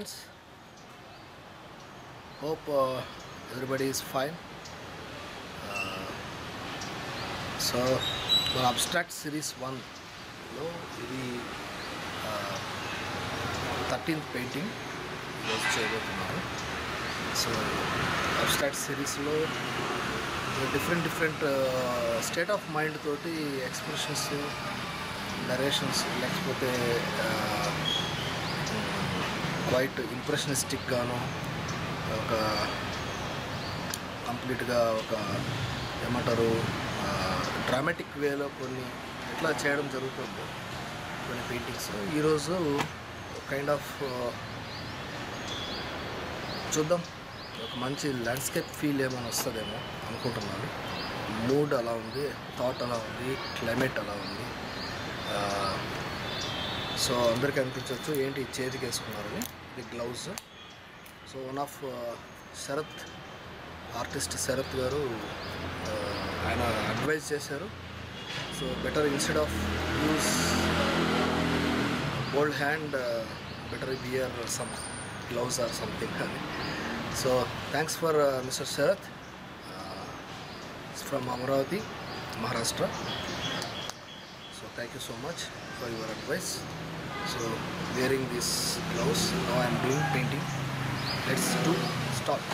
friends, hope everybody is fine. So మన abstract series 1లో ఇది 13th painting ఈరోజు చేయబోతున్నాను. సో అబ్స్ట్రాక్ట్ సిరీస్లో డిఫరెంట్ స్టేట్ ఆఫ్ మైండ్ తోటి ఎక్స్ప్రెషన్స్, నరేషన్స్, లేకపోతే క్వైట్ ఇంప్రెషనిస్టిక్ గాను, ఒక కంప్లీట్గా ఒక ఏమంటారు డ్రామాటిక్ వేలో కొన్ని ఎట్లా చేయడం జరుగుతుంది కొన్ని పెయింటింగ్స్. ఈరోజు కైండ్ ఆఫ్ చూద్దాం, ఒక మంచి ల్యాండ్స్కేప్ ఫీల్ ఏమైనా వస్తుందేమో అనుకుంటున్నాను. మూడ్ అలా ఉంది, థాట్ అలా ఉంది, క్లైమేట్ అలా ఉంది. సో అందరికీ అనిపించవచ్చు ఏంటి చేతికి వేసుకున్నారని. ఇది gloves. So one of Sharath, artist Sharath garu ఆయన అడ్వైజ్ చేశారు. So better instead of use old hand, better wear some gloves or something అని. So thanks for mister Sharath from Amravati, Maharashtra. So thank you so much for your advice. So wearing this gloves, now I am doing painting. Let's do start.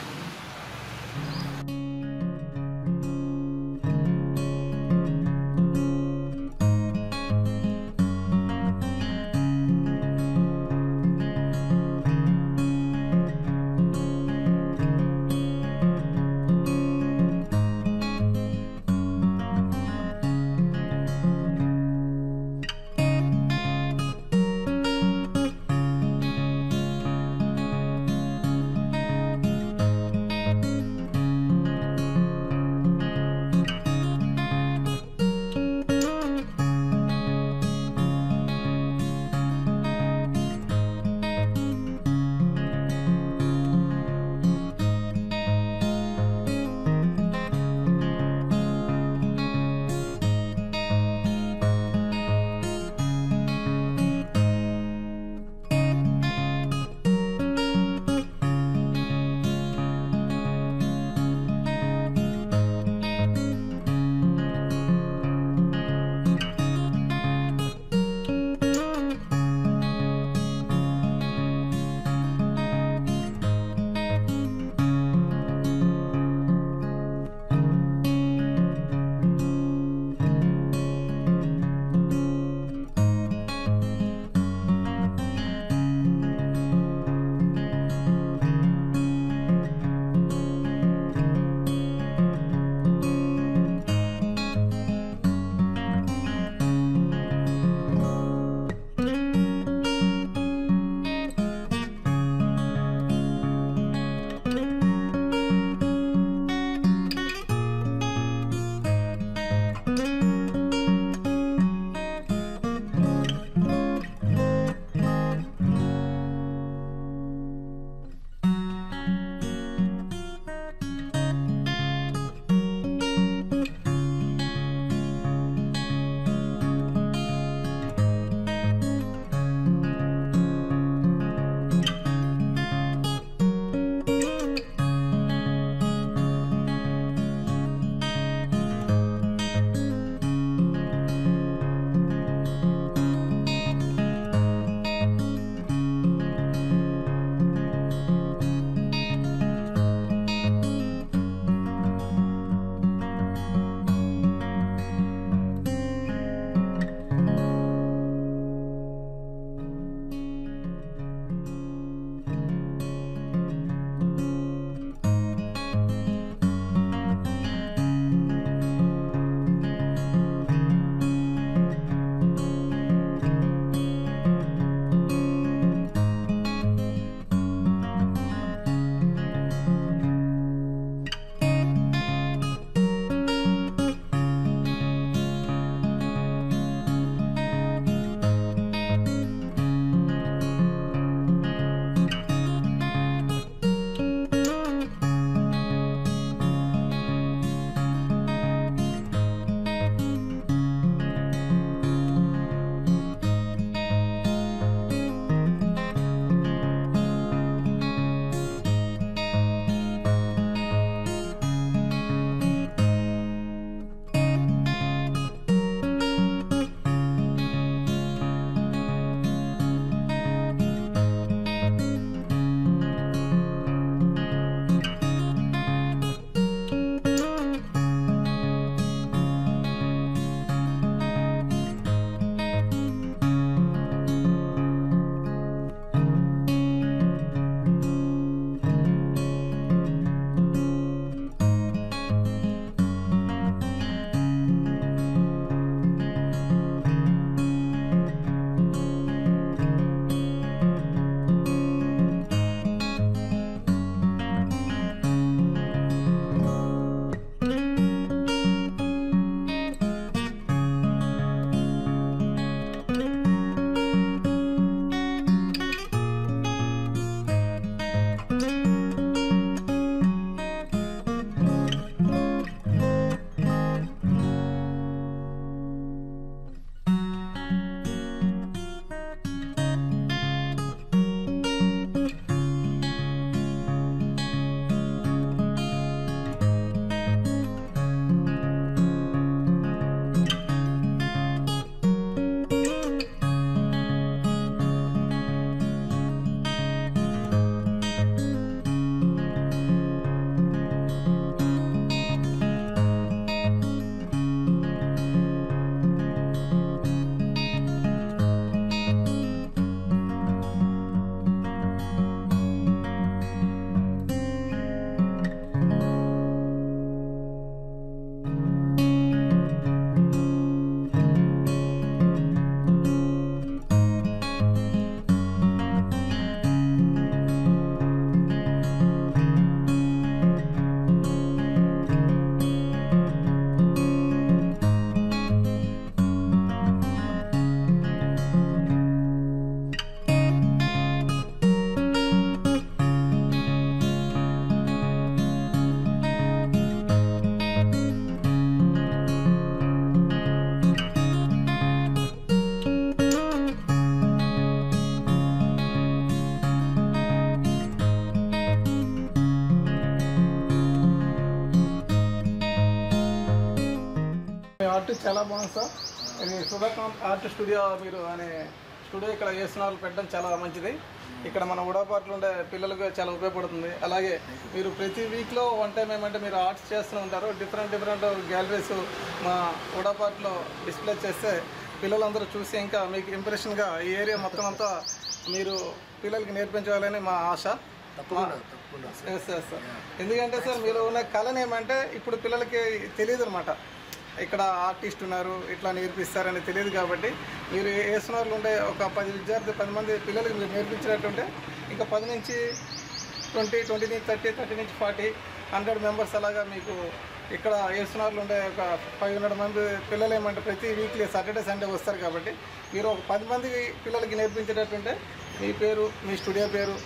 Art చాలా బాగుంది sir. ఇది Sudhakant art studio మీరు అనే studio ఇక్కడ వేసిన పెట్టడం చాలా మంచిది. ఇక్కడ మన ఉడాపార్క్లో ఉండే పిల్లలకు చాలా ఉపయోగపడుతుంది. అలాగే మీరు ప్రతి వీక్లో వన్ టైం ఏమంటే మీరు ఆర్ట్స్ చేస్తూ ఉంటారు. డిఫరెంట్ గ్యాలరీస్ మా ఉడాపార్క్లో డిస్ప్లే చేస్తే పిల్లలందరూ చూసి ఇంకా మీకు ఇంప్రెషన్గా ఈ ఏరియా మొత్తం అంతా మీరు పిల్లలకి నేర్పించాలని మా ఆశ. సార్ ఎందుకంటే సార్ మీరు ఉన్న కళను ఏమంటే ఇప్పుడు పిల్లలకి తెలియదు అనమాట. ఇక్కడ ఆర్టిస్ట్ ఉన్నారు, ఇట్లా నేర్పిస్తారని తెలియదు. కాబట్టి మీరు వేస్తున్నారు ఉండే ఒక 10 మంది పిల్లలకి మీరు నేర్పించినట్టుంటే ఇంకా 10 నుంచి 20, 20 నుంచి 30, 30 నుంచి 40, 100 మెంబర్స్ అలాగా మీకు ఇక్కడ వేస్తున్నారు ఉండే ఒక 500 మంది పిల్లలు ఏమంటే ప్రతి వీక్లీ సాటర్డే సండే వస్తారు. కాబట్టి మీరు ఒక 10 మంది పిల్లలకి నేర్పించేటట్టుంటే మీ పేరు, మీ స్టూడియో పేరు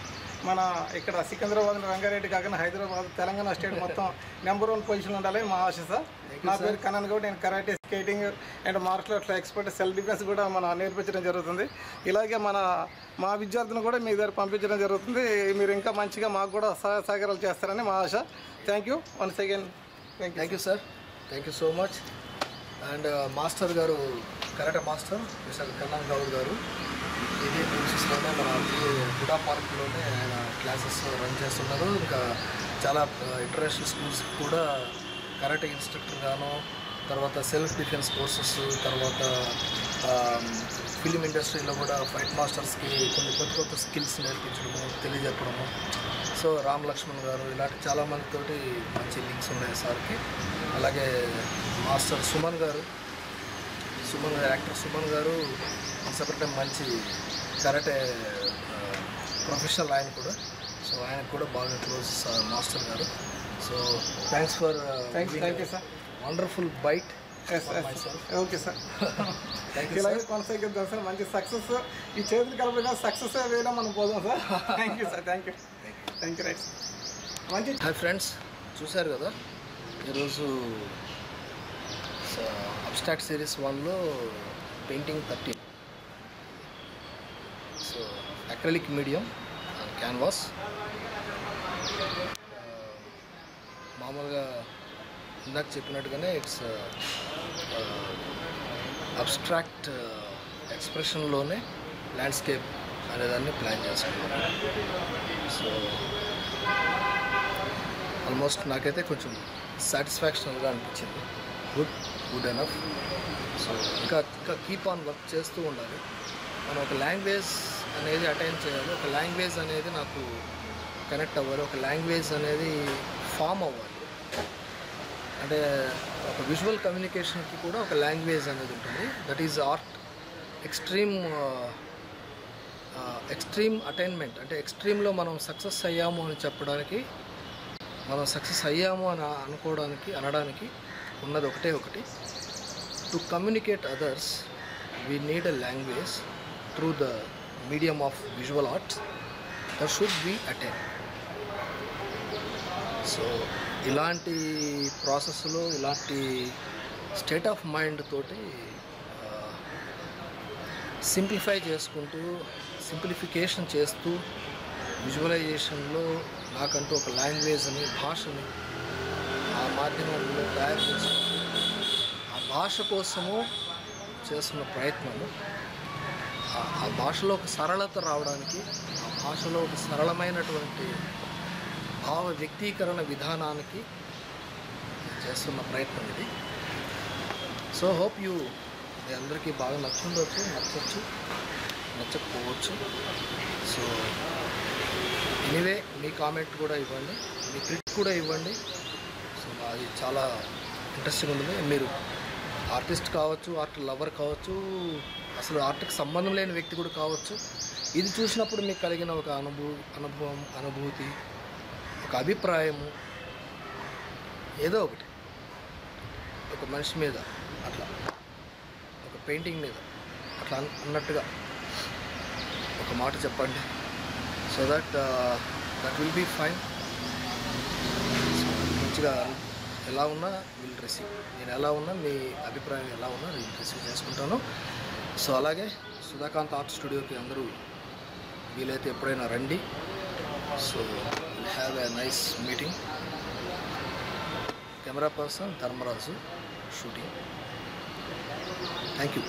మన ఇక్కడ సికింద్రాబాద్, రంగారెడ్డి కాకుండా హైదరాబాద్, తెలంగాణ స్టేట్ మొత్తం నెంబర్ 1 పొజిషన్ ఉండాలని మా ఆశ సార్. నా పేరు కనన్ గౌడ్. నేను karate, skating and martial arts expert, self defence కూడా మన నేర్పించడం జరుగుతుంది. ఇలాగే మా విద్యార్థులను కూడా మీ దగ్గర పంపించడం జరుగుతుంది. మీరు ఇంకా మంచిగా మాకు కూడా సహకారాలు చేస్తారని మా ఆశ. Thank you once again. Thank you sir. Thank you so much. And master garu, karate master mister Kanan Goud garu ఇదే ప్రిన్సెస్లోనే మన గుడా పార్క్లోనే ఆయన క్లాసెస్ రన్ చేస్తున్నారు. ఇంకా చాలా ఇంటర్నేషనల్ స్కూల్స్కి కూడా కరాటే ఇన్స్ట్రక్టర్ గాను, తర్వాత సెల్ఫ్ డిఫెన్స్ కోర్సెస్, తర్వాత ఫిలిం ఇండస్ట్రీలో కూడా ఫైట్ మాస్టర్స్కి కొన్ని కొత్త స్కిల్స్ నేర్పించడము, తెలియజెప్పడము. సో రామ్ లక్ష్మణ్ గారు ఇలాంటి చాలామందితోటి మంచి లింక్స్ ఉన్నాయి సార్కి. అలాగే మాస్టర్ సుమన్ గారు, యాక్టర్ సుమన్ గారు సపరేట్ మంచి కరాటే ప్రొఫెషనల్ ఆయన కూడా. సో ఆయనకు కూడా బాగా క్లోజ్ మాస్టర్ గారు. So thanks for thank you sir. Wonderful bite. Okay sir. ఇలాగే కొనసాగిద్దాం సార్. మంచి సక్సెస్ ఈ చేతులు కలపగా సక్సెస్ వేలా మనం పోదాం sir. Thank you sir. Thank you right. మంచి హాయ్ ఫ్రెండ్స్, చూశారు కదా ఈరోజు అబ్స్ట్రాక్ట్ సిరీస్ 1లో painting 13. So acrylic medium canvas. మామూలుగా ఇందాక చెప్పినట్టుగానే ఇట్స్ అబ్స్ట్రాక్ట్ ఎక్స్ప్రెషన్లోనే ల్యాండ్స్కేప్ అనేదాన్ని ప్లాన్ చేసుకున్నాను. సో ఆల్మోస్ట్ నాకైతే కొంచెం సాటిస్ఫాక్షన్గా అనిపించింది. Good enough. సో ఇంకా కీప్ ఆన్ వర్క్ చేస్తూ ఉండాలి. మనం ఒక లాంగ్వేజ్ అనేది అటైన్ చేయాలి. ఒక లాంగ్వేజ్ అనేది నాకు కనెక్ట్ అవ్వాలి. ఒక లాంగ్వేజ్ అనేది ఫామ్ అవ్వాలి. అంటే ఒక విజువల్ కమ్యూనికేషన్కి కూడా ఒక లాంగ్వేజ్ అనేది ఉంటుంది. That is art. Extreme attainment అంటే ఎక్స్ట్రీమ్లో మనం సక్సెస్ అయ్యాము అని చెప్పడానికి, మనం సక్సెస్ అయ్యాము అని అనడానికి ఉన్నది ఒకటి. To communicate others we need a language through the medium of visual arts that should be attain. So ఇలాంటి ప్రాసెస్లో, ఇలాంటి స్టేట్ ఆఫ్ మైండ్ తోటి సింప్లిఫికేషన్ చేస్తూ విజువలైజేషన్లో నాకంటూ ఒక లాంగ్వేజ్ని, భాషని ఆ మాధ్యమంలో తయారు చేసుకుంటూ ఆ భాష కోసము చేస్తున్న ప్రయత్నము, ఆ భాషలో ఒక సరళత రావడానికి, ఆ భాషలో ఒక సరళమైనటువంటి భావ వ్యక్తీకరణ విధానానికి చేస్తున్న ప్రయత్నం ఇది. సో హోప్ యూ మీ అందరికీ బాగా నచ్చచ్చు, నచ్చకపోవచ్చు. సో ఎనీవే మీ కామెంట్ కూడా ఇవ్వండి, మీ క్రిటిక్ కూడా ఇవ్వండి. సో అది చాలా ఇంట్రెస్టింగ్ ఉంటుంది. మీరు ఆర్టిస్ట్ కావచ్చు, ఆర్ట్ లవర్ కావచ్చు, అసలు ఆర్ట్కి సంబంధం లేని వ్యక్తి కూడా కావచ్చు. ఇది చూసినప్పుడు మీకు కలిగిన ఒక అనుభూతి, ఒక అభిప్రాయము, ఏదో ఒకటి ఒక మనిషి మీద అట్లా, ఒక పెయింటింగ్ మీద అట్లా అన్నట్టుగా ఒక మాట చెప్పండి. So that will be fine. మంచిగా ఎలా ఉన్నా విల్ రిసీవ్. నేను ఎలా ఉన్నా, మీ అభిప్రాయం ఎలా ఉన్నా నేను రిసీవ్ చేసుకుంటాను. సో అలాగే సుధాకాంత్ ఆర్ట్ స్టూడియోకి అందరూ వీలైతే ఎప్పుడైనా రండి. So will have a nice meeting. Camera person Dharmaraju, shooting. Thank you.